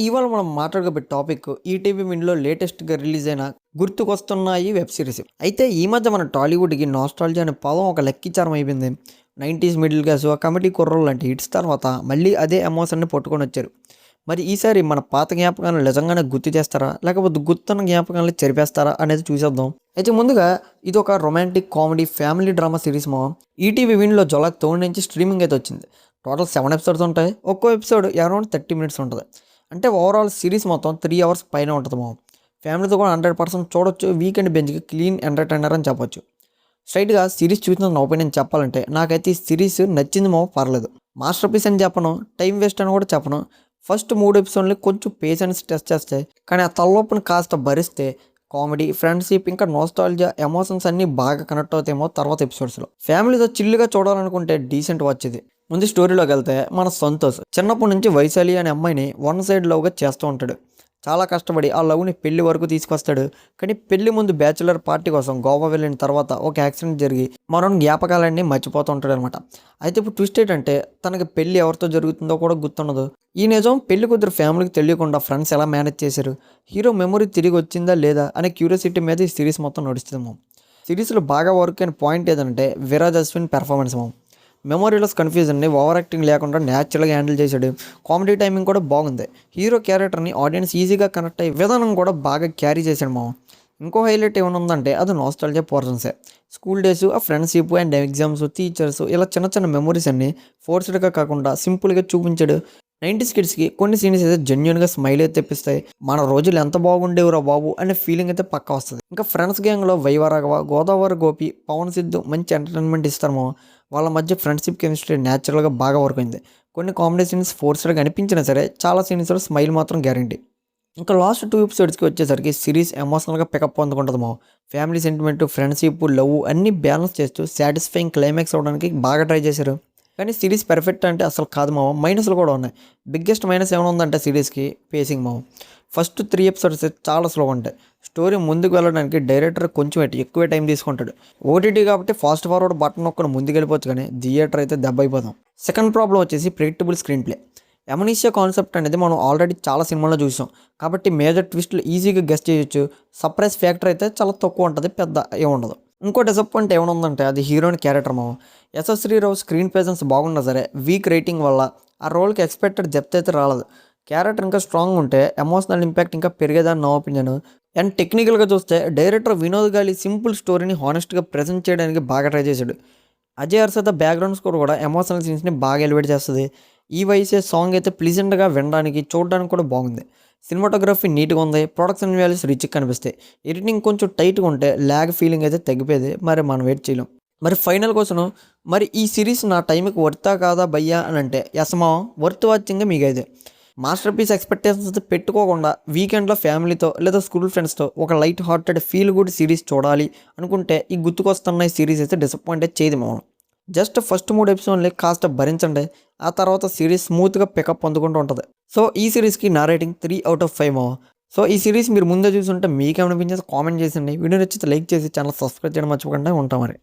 ఇవాళ మనం మాట్లాడుకోబోయే topic ETV విన్‌లో లేటెస్ట్‌గా రిలీజ్ అయిన 'గుర్తుకొస్తున్నాయి' వెబ్ సిరీస్. అయితే ఈ మధ్య మన టాలీవుడ్‌కి నాస్టాల్జియా అనే పదం ఒక లెక్కిచారం అయిపోయింది. 90స్ మిడిల్ క్లాస్, కమెడీ కుర్రోళ్ళు లాంటి హిట్స్ తర్వాత మళ్ళీ అదే ఎమోషన్‌ని పట్టుకొనొచ్చారు. మరి ఈసారి మన పాత జ్ఞాపకాలను నిజంగానే గుర్తు చేస్తారా? లేకపోతే గుర్తున్న జ్ఞాపకాలని చెరిపేస్తారా అనేది చూసేద్దాం. అయితే ముందుగా ఇదొక romantic comedy family drama series ETV విన్‌లో జులై 3 నుంచి స్ట్రీమింగ్ అయితే వచ్చింది. టోటల్ 7 ఎపిసోడ్స్ ఉంటాయి. ఒక్కో ఎపిసోడ్ అరౌండ్ 30 మినిట్స్ ఉంటది. అంటే ఓవరాల్ సిరీస్ మొత్తం 3 అవర్స్ పైనే ఉంటది ఫ్యామిలీతో కూడా 100% చూడొచ్చు. వీకెండ్ బెంచ్‌కి క్లీన్ ఎంటర్‌టైనర్ అని చెప్పొచ్చు. స్ట్రైట్‌గా సిరీస్ చూసిన నా ఒపీనియన్ చెప్పాలంటే నాకైతే ఈ సిరీస్ నచ్చింది పర్లేదు. మాస్టర్ పీస్ అని చెప్పను, టైం వేస్ట్ అని కూడా చెప్పను. ఫస్ట్ 3 ఎపిసోడ్‌లు కొంచెం పేషెన్స్ టెస్ట్ చేస్తాయి. కానీ ఆ తలనొప్పిని కాస్త భరిస్తే కామెడీ, ఫ్రెండ్‌షిప్ ఇంకా నోస్టాల్జియా, ఎమోషన్స్ అన్నీ బాగా కనెక్ట్ అవుతాయేమో తర్వాత ఎపిసోడ్స్‌లో. ఫ్యామిలీతో చిల్‌గా చూడాలనుకుంటే డీసెంట్ వాచ్ ఇది. ముందు స్టోరీలోకి వెళ్తే మన సంతోష్ చిన్నప్పటి నుంచి వైశాలి అనే అమ్మాయిని వన్ సైడ్ లవ్గా చేస్తూ ఉంటాడు. చాలా కష్టపడి ఆ లవ్ని పెళ్లి వరకు తీసుకొస్తాడు. కానీ పెళ్లి ముందు బ్యాచులర్ పార్టీ కోసం గోవా వెళ్ళిన తర్వాత ఒక యాక్సిడెంట్ జరిగి మనం జ్ఞాపకాలన్నీ మర్చిపోతూ ఉంటాడు అనమాట. అయితే ఇప్పుడు ట్విస్ట్ ఏంటంటే తనకి పెళ్లి ఎవరితో జరుగుతుందో కూడా గుర్తుండదు. ఈ నిజం పెళ్లి కుదిరి ఫ్యామిలీకి తెలియకుండా ఫ్రెండ్స్ ఎలా మేనేజ్ చేశారు, హీరో మెమొరీ తిరిగి వచ్చిందా లేదా అనే క్యూరియాసిటీ మీద ఈ సిరీస్ మొత్తం నడుస్తుంది. సిరీస్లో బాగా వర్క్ అయిన పాయింట్ ఏదంటే విరాజ్ అశ్విన్ పెర్ఫార్మెన్స్ మెమొరీలెస్ కన్ఫ్యూజన్ని ఓవర్ యాక్టింగ్ లేకుండా న్యాచురల్గా హ్యాండిల్ చేశాడు. కామెడీ టైమింగ్ కూడా బాగుంది. హీరో క్యారెక్టర్ని ఆడియన్స్ ఈజీగా కనెక్ట్ అయ్యే విధానం కూడా బాగా క్యారీ చేశాడు ఇంకో హైలైట్ ఏమైనా ఉందంటే అది నాస్టాల్జియా పోర్షన్సే. స్కూల్ డేస్, ఆ ఫ్రెండ్షిప్ అండ్ ఎగ్జామ్స్, టీచర్స్ ఇలా చిన్న చిన్న మెమొరీస్ అన్ని ఫోర్స్డ్గా కాకుండా సింపుల్గా చూపించాడు. 90s కిడ్స్కి కొన్ని సీన్స్ అయితే జెన్యున్గా స్మైల్ అయితే తెప్పిస్తాయి. మన రోజులు ఎంత బాగుండేవురా బాబు అనే ఫీలింగ్ అయితే పక్కా వస్తుంది. ఇంకా ఫ్రెండ్స్ గ్యాంగ్లో వైవరాఘవ, గోదావరి గోపి, పవన్ సిద్ధు మంచి ఎంటర్టైన్మెంట్ ఇస్తారు వాళ్ళ మధ్య ఫ్రెండ్షిప్ కెమిస్ట్రీ న్యాచురల్గా బాగా వర్క్ అయింది. కొన్ని కామెడీ సీన్స్ ఫోర్స్డ్గా అనిపించినా సరే చాలా సీన్స్లో స్మైల్ మాత్రం గ్యారంటీ. ఇంకా లాస్ట్ 2 ఎపిసోడ్స్కి వచ్చేసరికి సిరీస్ ఎమోషనల్గా పికప్ అందుకుంటుంది ఫ్యామిలీ సెంటిమెంట్, ఫ్రెండ్షిప్, లవ్ అన్నీ బ్యాలెన్స్ చేస్తూ సాటిస్ఫైయింగ్ క్లైమాక్స్ అవ్వడానికి బాగా ట్రై చేశారు. కానీ సిరీస్ పర్ఫెక్ట్ అంటే అసలు కాదు మైనస్లు కూడా ఉన్నాయి. బిగ్గెస్ట్ మైనస్ ఏమైనా ఉందంటే సిరీస్కి పేసింగ్ ఫస్ట్ 3 ఎపిసోడ్స్ చాలా స్లోగా ఉంటాయి. స్టోరీ ముందుకు వెళ్ళడానికి డైరెక్టర్ కొంచెం ఎక్కువే టైం తీసుకుంటాడు. ఓటీటీ కాబట్టి ఫాస్ట్ ఫార్వర్డ్ బటన్ నొక్కని ముందుకు వెళ్ళిపోవచ్చు, కానీ థియేటర్ అయితే దెబ్బ అయిపోతాం. సెకండ్ ప్రాబ్లం వచ్చేసి ప్రెడిక్టబుల్ స్క్రీన్ ప్లే. ఎమనీషియా కాన్సెప్ట్ అనేది మనం ఆల్రెడీ చాలా సినిమాల్లో చూసాం కాబట్టి మేజర్ ట్విస్ట్లు ఈజీగా గెస్ట్ చేయొచ్చు. సర్ప్రైజ్ ఫ్యాక్టర్ అయితే చాలా తక్కువ ఉంటుంది, పెద్ద ఏముండదు. ఇంకో డిసప్పాయింట్ ఏమైనా ఉందంటే అది హీరోయిన్ క్యారెక్టర్ యశస్వీరావు స్క్రీన్ ప్రెజెన్స్ బాగున్నా సరే వీక్ రేటింగ్ వల్ల ఆ రోల్కి ఎక్స్పెక్టెడ్ డెప్త్ అయితే రాలేదు. క్యారెక్టర్ ఇంకా స్ట్రాంగ్ ఉంటే ఎమోషనల్ ఇంపాక్ట్ ఇంకా పెరిగేదని నా ఒపీనియన్. అండ్ టెక్నికల్గా చూస్తే డైరెక్టర్ వినోద్ గాలి సింపుల్ స్టోరీని హానెస్ట్గా ప్రజెంట్ చేయడానికి బాగా ట్రై చేశాడు. అజయ్ అర్సత బ్యాక్గ్రౌండ్ స్కోర్ కూడా ఎమోషనల్ సీన్స్ని బాగా ఎలివేట్ చేస్తుంది. ఈ వయసే సాంగ్ అయితే ప్లీజెంట్గా వినడానికి చూడడానికి కూడా బాగుంది. సినిమాటోగ్రఫీ నీట్గా ఉంది. ప్రొడక్షన్ వాల్యూస్ రిచ్గా కనిపిస్తాయి. ఎడిటింగ్ కొంచెం టైట్గా ఉంటే ల్యాగ్ ఫీలింగ్ అయితే తగ్గిపోయేది. మరి మనం వెయిట్ చేయలేం. మరి ఫైనల్ కోసం మరి ఈ సిరీస్ నా టైంకి వర్తా కాదా భయ్యా అని అంటే యసమా వర్త్ వాచింగ్ మీకు అయితే మాస్టర్ పీస్ ఎక్స్పెక్టేషన్స్ అయితే పెట్టుకోకుండా వీకెండ్లో ఫ్యామిలీతో లేదా స్కూల్ ఫ్రెండ్స్తో ఒక light hearted feel good series చూడాలి అనుకుంటే ఈ గుర్తుకొస్తున్న ఈ సిరీస్ అయితే డిసప్పాయింట్ చేయదు జస్ట్ ఫస్ట్ 3 ఎపిసోడ్లే కాస్త భరించండి. ఆ తర్వాత సిరీస్ స్మూత్గా పికప్ అందుకుంటూ ఉంటుంది. సో ఈ సిరీస్కి నా రేటింగ్ 3/5 సో ఈ సిరీస్ మీరు ముందే చూసుంటే మీకేమనిపించేది కామెంట్ చేసండి. వీడియో నచ్చితే లైక్ చేసి ఛానల్ సబ్స్క్రైబ్ చేయడం మర్చిపోకుండా ఉంటాం మరి.